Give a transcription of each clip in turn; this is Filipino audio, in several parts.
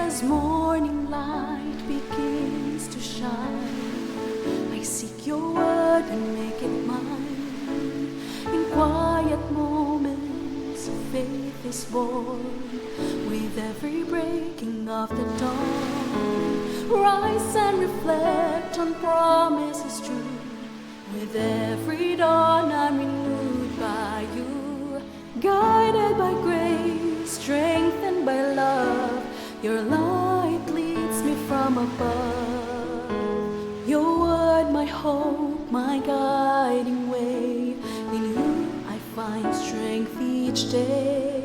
as morning light begins to shine, I seek your word and make it mine. In quiet moments, faith is born. With every breaking of the dawn, rise and reflect on promises true. With every dawn, I'm renewed by you. Guided by grace, strengthened by love, your light leads me from above. Your word, my hope, my guiding way. In you I find strength each day.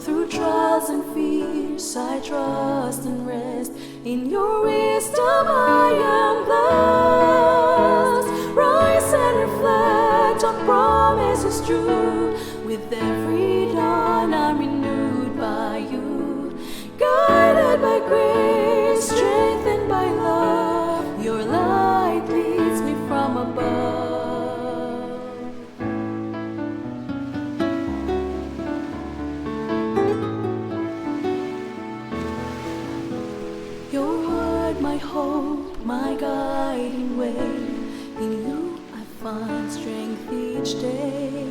Through trials and fears I trust and rest. In your wisdom I am blessed. Rise and reflect on promises true. With every dawn I'm renewed by you. Guided by grace, strengthened by love, your light leads me from above. Your word, my hope, my guiding way. In you I find strength each day.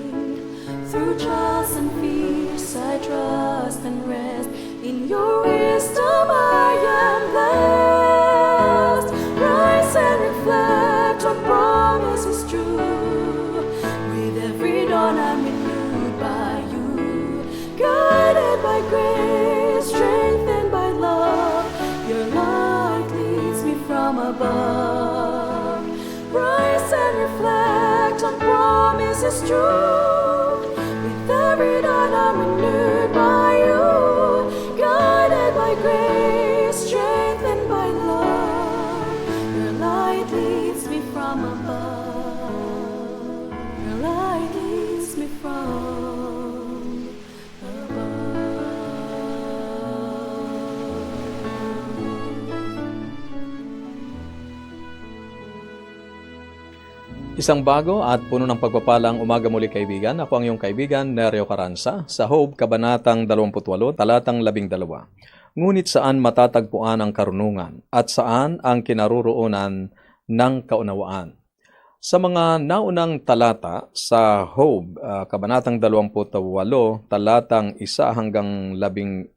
Through trials and fears I trust and rest. In your wisdom I am blessed. Rise and reflect on promises true. With every dawn I'm renewed by you. Guided by grace, strengthened by love, your light leads me from above. Rise and reflect on promises true. With every dawn I'm renewed by you. Guided by grace, strengthened by love, your light leads me from above. Your light leads me from above. Isang bago at puno ng pagpapalang umaga muli kaibigan. Ako ang iyong kaibigan, Nereo Caranza, sa Job, Kabanatang 28, Talatang 12. Ngunit saan matatagpuan ang karunungan at saan ang kinaroroonan ng kaunawaan? Sa mga naunang talata sa Job, Kabanatang 28, Talatang 1 hanggang 11,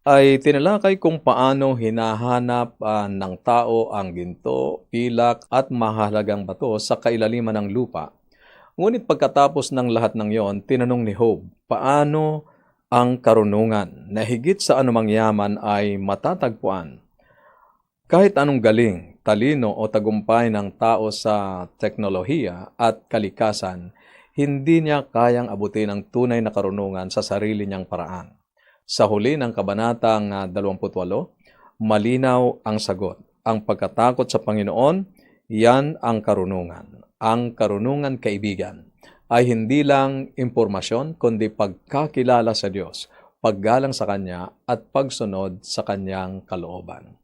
ay tinalakay kung paano hinahanap ng tao ang ginto, pilak at mahalagang bato sa kailaliman ng lupa. Ngunit pagkatapos ng lahat ng iyon, tinanong ni Job, paano ang karunungan na higit sa anumang yaman ay matatagpuan? Kahit anong galing, talino o tagumpay ng tao sa teknolohiya at kalikasan, hindi niya kayang abutin ang tunay na karunungan sa sarili niyang paraan. Sa huli ng Kabanatang 28, malinaw ang sagot. Ang pagkatakot sa Panginoon, yan ang karunungan. Ang karunungan, kaibigan, ay hindi lang impormasyon, kundi pagkakilala sa Diyos, paggalang sa Kanya, at pagsunod sa Kanyang kalooban.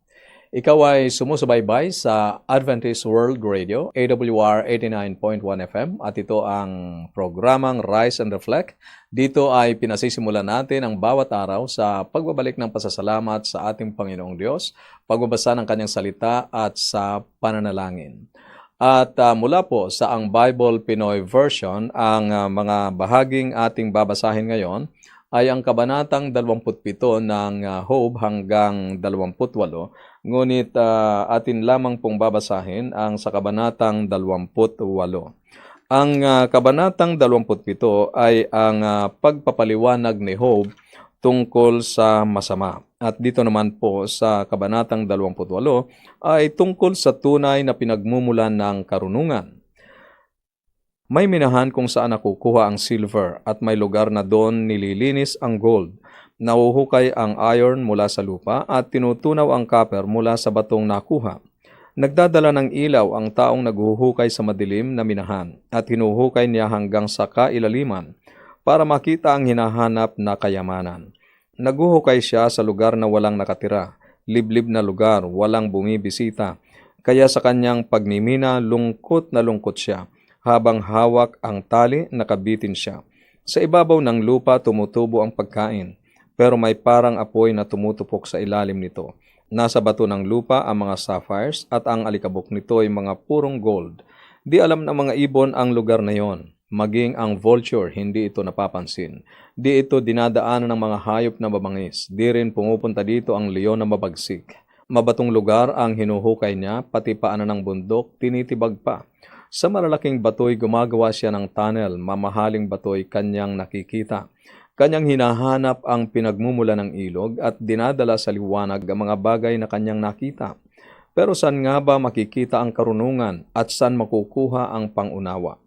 Ikaw ay sumusubaybay sa Adventist World Radio, AWR 89.1 FM, at ito ang programang Rise and Reflect. Dito ay pinasisimulan natin ang bawat araw sa pagbabalik ng pasasalamat sa ating Panginoong Diyos, pagbabasa ng Kanyang salita at sa pananalangin. At mula po sa ang Bible Pinoy Version, ang mga bahaging ating babasahin ngayon ay ang Kabanatang 27 ng Job hanggang 28. Ngunit atin lamang pong babasahin ang sa Kabanatang 28. Ang Kabanatang 27 ay ang pagpapaliwanag ni Job tungkol sa masama. At dito naman po sa Kabanatang 28 ay tungkol sa tunay na pinagmumulan ng karunungan. May minahan kung saan nakukuha ang silver at may lugar na doon nililinis ang gold. Nahuhukay ang iron mula sa lupa at tinutunaw ang copper mula sa batong nakuha. Nagdadala ng ilaw ang taong naghuhukay sa madilim na minahan at hinuhukay niya hanggang sa kailaliman para makita ang hinahanap na kayamanan. Naghuhukay siya sa lugar na walang nakatira, liblib na lugar, walang bumibisita. Kaya sa kanyang pagmimina, lungkot na lungkot siya. Habang hawak ang tali, nakabitin siya. Sa ibabaw ng lupa tumutubo ang pagkain. pero may parang apoy na tumutupok sa ilalim nito. Nasa bato ng lupa ang mga sapphires at ang alikabok nito ay mga purong gold. Di alam ng mga ibon ang lugar na yon. Maging ang vulture, hindi ito napapansin. Di ito dinadaanan ng mga hayop na mabangis. Di rin pumupunta dito ang leon na mabagsik. Mabatong lugar ang hinuhukay niya, pati paanan ng bundok, tinitibag pa. Sa malalaking batoy gumagawa siya ng tunnel, mamahaling batoy kanyang nakikita. Kanyang hinahanap ang pinagmumula ng ilog at dinadala sa liwanag ang mga bagay na kanyang nakita. Pero saan nga ba makikita ang karunungan at saan makukuha ang pangunawa?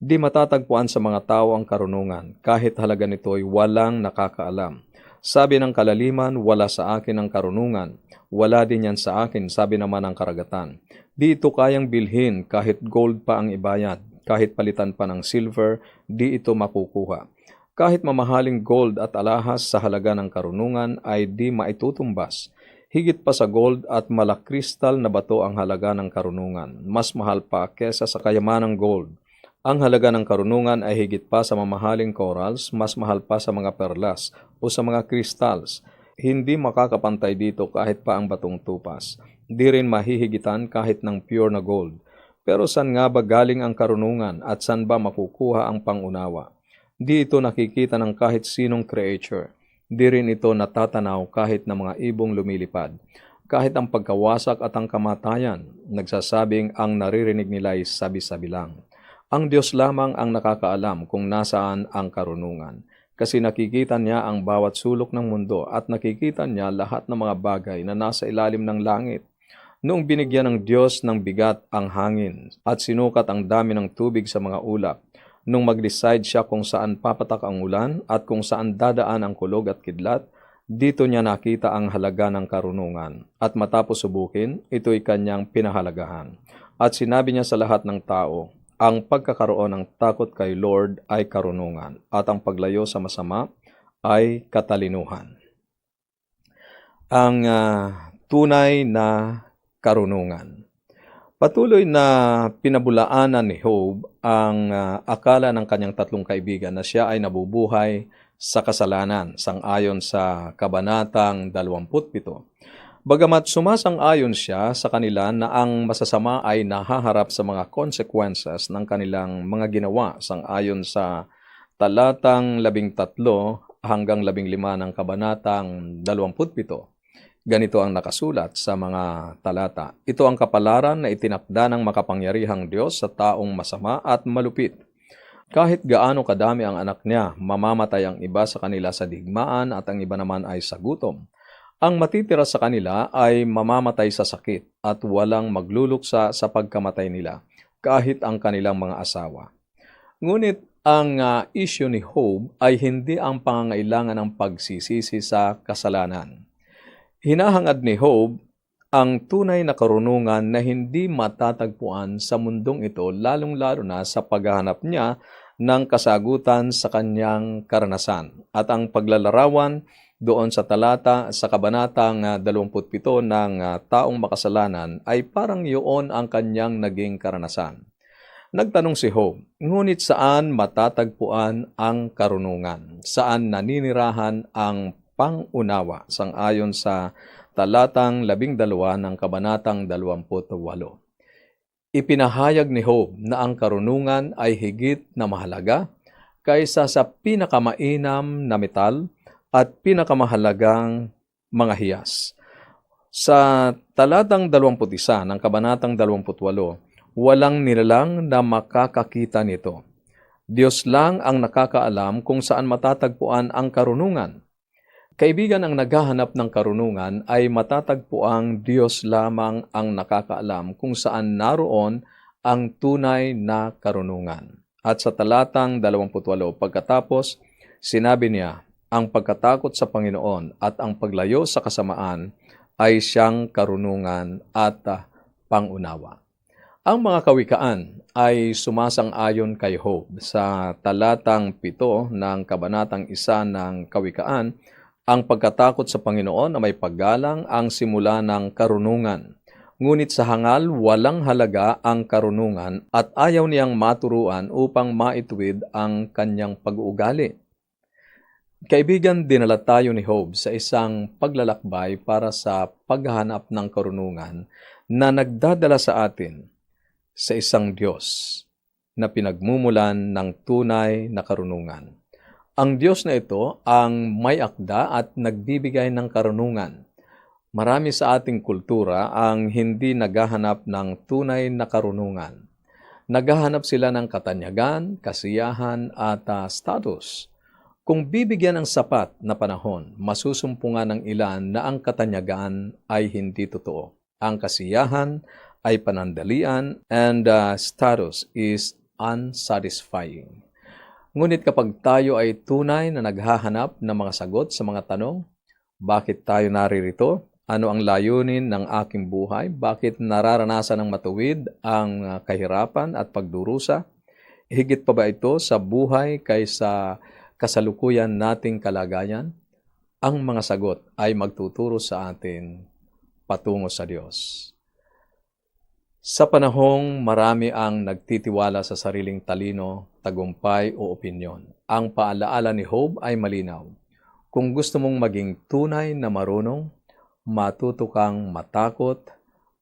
Di matatagpuan sa mga tao ang karunungan, kahit halaga nito'y walang nakakaalam. Sabi ng kalaliman, wala sa akin ang karunungan. Wala din yan sa akin, sabi naman ng karagatan. Di ito kayang bilhin kahit gold pa ang ibayad, kahit palitan pa ng silver, di ito makukuha. Kahit mamahaling gold at alahas sa halaga ng karunungan ay di maitutumbas. Higit pa sa gold at malakristal na bato ang halaga ng karunungan. Mas mahal pa kesa sa kayamanang gold. Ang halaga ng karunungan ay higit pa sa mamahaling corals, mas mahal pa sa mga perlas o sa mga crystals. Hindi makakapantay dito kahit pa ang batong tupas. Di rin mahihigitan kahit ng pure na gold. Pero saan nga ba galing ang karunungan at saan ba makukuha ang pangunawa? Di ito nakikita ng kahit sinong creature. Di rin ito natatanaw kahit ng mga ibong lumilipad. Kahit ang pagkawasak at ang kamatayan, nagsasabing ang naririnig nila ay sabi-sabi lang. Ang Diyos lamang ang nakakaalam kung nasaan ang karunungan, kasi nakikita niya ang bawat sulok ng mundo at nakikita niya lahat ng mga bagay na nasa ilalim ng langit. Noong binigyan ng Diyos ng bigat ang hangin at sinukat ang dami ng tubig sa mga ulap, nung mag-decide siya kung saan papatak ang ulan at kung saan dadaan ang kulog at kidlat, dito niya nakita ang halaga ng karunungan. At matapos subukin, ito'y kanyang pinahalagahan. At sinabi niya sa lahat ng tao, ang pagkakaroon ng takot kay Lord ay karunungan, at ang paglayo sa masama ay katalinuhan. Ang tunay na karunungan. Patuloy na pinabulaanan ni Job ang akala ng kanyang tatlong kaibigan na siya ay nabubuhay sa kasalanan, sangayon sa Kabanatang 27. Bagamat sumasang-ayon siya sa kanila na ang masasama ay nahaharap sa mga consequences ng kanilang mga ginawa, sangayon sa talatang 13 hanggang 15 ng Kabanatang 27. Ganito ang nakasulat sa mga talata. Ito ang kapalaran na itinakda ng makapangyarihang Diyos sa taong masama at malupit. Kahit gaano kadami ang anak niya, mamamatay ang iba sa kanila sa digmaan at ang iba naman ay sa gutom. Ang matitira sa kanila ay mamamatay sa sakit at walang magluluksa sa pagkamatay nila, kahit ang kanilang mga asawa. Ngunit ang issue ni Job ay hindi ang pangangailangan ng pagsisisi sa kasalanan. Hinahangad ni Job ang tunay na karunungan na hindi matatagpuan sa mundong ito, lalong-lalo na sa paghahanap niya ng kasagutan sa kanyang karanasan. At ang paglalarawan doon sa talata sa Kabanatang 27 ng taong makasalanan ay parang yun ang kanyang naging karanasan. Nagtanong si Job, ngunit saan matatagpuan ang karunungan? Saan naninirahan ang pangunawa? Sangayon sa talatang 12 ng Kabanatang 28. Ipinahayag ni Job na ang karunungan ay higit na mahalaga kaysa sa pinakamainam na metal at pinakamahalagang mga hiyas. Sa talatang 21 ng Kabanatang 28, walang nilalang na makakakita nito. Diyos lang ang nakakaalam kung saan matatagpuan ang karunungan. Kaibigan, ang naghahanap ng karunungan ay matatagpuang Diyos lamang ang nakakaalam kung saan naroon ang tunay na karunungan. At sa talatang 28 pagkatapos, sinabi niya, ang pagkatakot sa Panginoon at ang paglayo sa kasamaan ay siyang karunungan at pangunawa. Ang mga kawikaan ay sumasang-ayon kay Job. Sa talatang 7 ng Kabanatang 1 ng Kawikaan, ang pagkatakot sa Panginoon na may paggalang ang simula ng karunungan. Ngunit sa hangal, walang halaga ang karunungan at ayaw niyang maturuan upang maituwid ang kanyang pag-uugali. Kaibigan, dinala tayo ni Job sa isang paglalakbay para sa paghahanap ng karunungan na nagdadala sa atin sa isang Diyos na pinagmumulan ng tunay na karunungan. Ang Diyos na ito ang may akda at nagbibigay ng karunungan. Marami sa ating kultura ang hindi naghahanap ng tunay na karunungan. Naghahanap sila ng katanyagan, kasiyahan at status. Kung bibigyan ng sapat na panahon, masusumpungan ng ilan na ang katanyagan ay hindi totoo. Ang kasiyahan ay panandalian and status is unsatisfying. Ngunit kapag tayo ay tunay na naghahanap ng mga sagot sa mga tanong, bakit tayo naririto? Ano ang layunin ng aking buhay? Bakit nararanasan ng matuwid ang kahirapan at pagdurusa? Higit pa ba ito sa buhay kaysa kasalukuyan nating kalagayan? Ang mga sagot ay magtuturo sa atin patungo sa Diyos. Sa panahong marami ang nagtitiwala sa sariling talino, tagumpay o opinyon, ang paalaala ni Job ay malinaw. Kung gusto mong maging tunay na marunong, matuto kang matakot,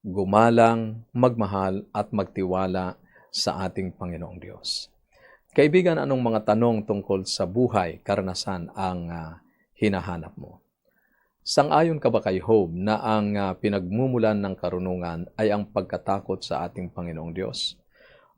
gumalang, magmahal at magtiwala sa ating Panginoong Diyos. Kaibigan, anong mga tanong tungkol sa buhay, karanasan ang hinahanap mo? Sang-ayon ka ba kay Job na ang pinagmumulan ng karunungan ay ang pagkatakot sa ating Panginoong Diyos?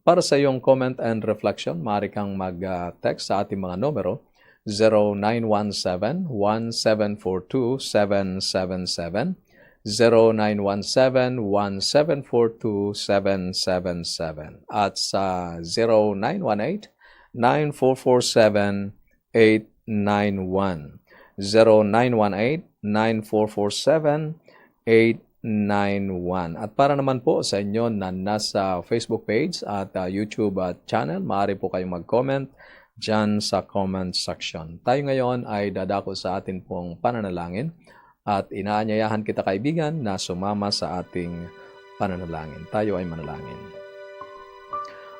Para sa iyong comment and reflection, maaari kang mag-text sa ating mga numero 0917-1742-777, 0917-1742-777, at sa 0918-9447-891. 0918-9447-891. At para naman po sa inyo na nasa Facebook page at YouTube channel, maaari po kayong mag-comment dyan sa comment section. Tayo ngayon ay dadako sa atin pong pananalangin at inaanyayahan kita, kaibigan, na sumama sa ating pananalangin. Tayo ay manalangin.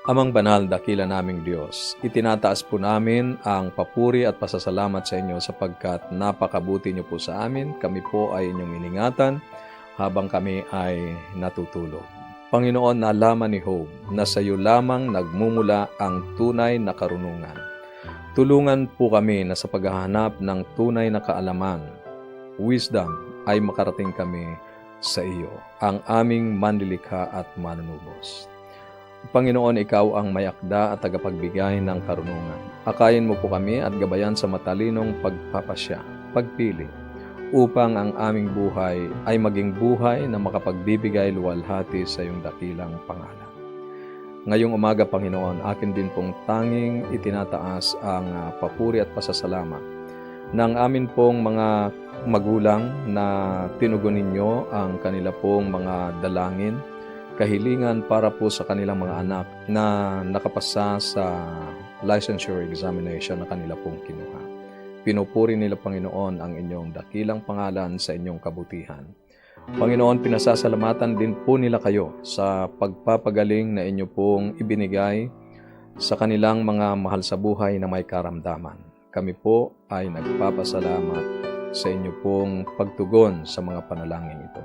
Amang banal, dakila naming Diyos, itinataas po namin ang papuri at pasasalamat sa inyo sapagkat napakabuti niyo po sa amin. Kami po ay inyong iningatan habang kami ay natutulog. Panginoon, nalaman ni Job na sa iyo lamang nagmumula ang tunay na karunungan. Tulungan po kami na sa paghahanap ng tunay na kaalaman, wisdom, ay makarating kami sa iyo, ang aming manlilikha at manunubos. Panginoon, ikaw ang may akda at tagapagbigay ng karunungan. Akayin mo po kami at gabayan sa matalinong pagpapasya, pagpili, upang ang aming buhay ay maging buhay na makapagbibigay luwalhati sa iyong dakilang pangalan. Ngayong umaga, Panginoon, akin din pong tanging itinataas ang papuri at pasasalamat ng amin pong mga magulang na tinugon ninyo ang kanila pong mga dalangin, kahilingan para po sa kanilang mga anak na nakapasa sa licensure examination na kanila pong kinuha. Pinupuri nila, Panginoon, ang inyong dakilang pangalan sa inyong kabutihan. Panginoon, pinasasalamatan din po nila kayo sa pagpapagaling na inyo pong ibinigay sa kanilang mga mahal sa buhay na may karamdaman. Kami po ay nagpapasalamat sa inyo pong pagtugon sa mga panalangin ito.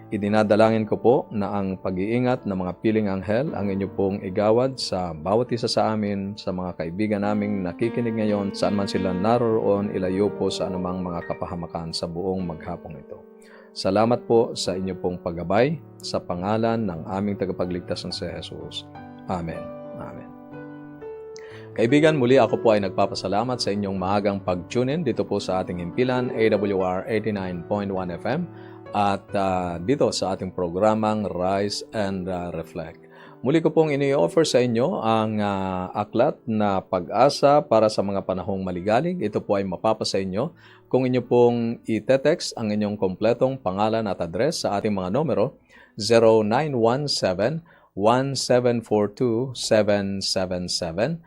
Idinadalangin ko po na ang pag-iingat ng mga piling anghel ang inyo pong igawad sa bawat isa sa amin, sa mga kaibigan naming nakikinig ngayon, saan man sila naroroon, ilayo po sa anumang mga kapahamakan sa buong maghapong ito. Salamat po sa inyo pong paggabay sa pangalan ng aming tagapagligtas na si Jesus. Amen. Amen. Kaibigan, muli ako po ay nagpapasalamat sa inyong maagang pag-tune in dito po sa ating himpilan, AWR 89.1 FM. At dito sa ating programang Rise and Reflect. Muli ko pong ini-offer sa inyo ang aklat na Pag-asa para sa mga panahong maligalig. Ito po ay mapapasa inyo kung inyo pong i-text ang inyong kompletong pangalan at address sa ating mga numero 0917-1742-777,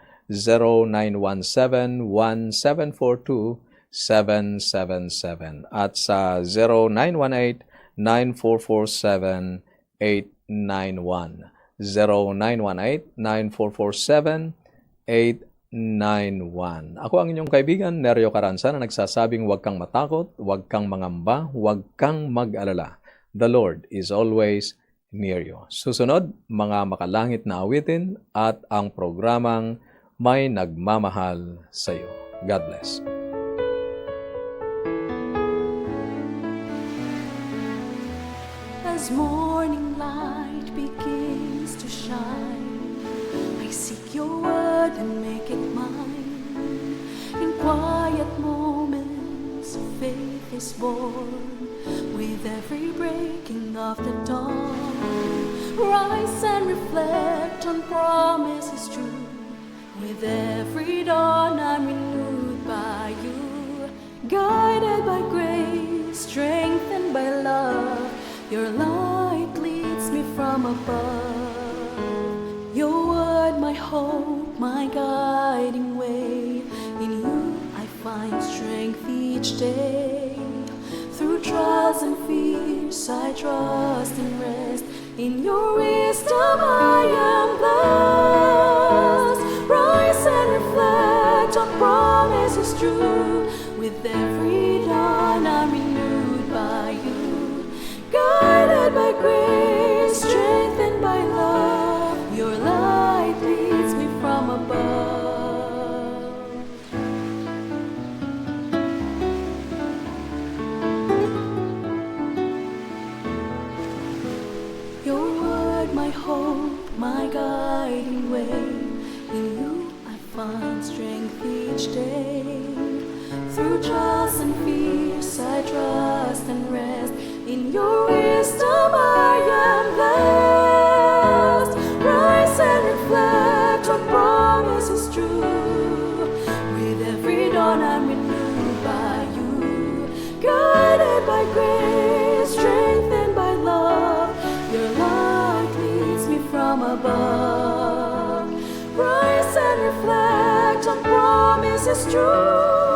0917-1742-777 at sa 0918-9447-891, 0918-9447-891. Ako ang inyong kaibigan, Neryo Caranza, na nagsasabing huwag kang matakot, huwag kang mangamba, huwag kang mag-alala. The Lord is always near you. Susunod, mga makalangit na awitin at ang programang May Nagmamahal sa iyo. God bless. As morning light begins to shine, I seek your word and make it mine. In quiet moments, faith is born. With every breaking of the dawn, rise and reflect on promises true. With every dawn, I'm renewed by you. Guided by grace, strengthened by love, your light leads me from above. Your word, my hope, my guiding way. In you I find strength each day. Through trials and fears I trust and rest. In your wisdom I am blessed. Rise and reflect on promises true. With every dawn I'm renewed by you. Guided by grace, strengthened by love, your light leads me from above. Your word, my hope, my guiding way. In you I find strength each day. Through trials and fears I trust and rest. In your wisdom I am blessed. Rise and reflect on promises true. With every dawn I'm renewed by you. Guided by grace, strengthened by love, your light leads me from above. Rise and reflect on promises true.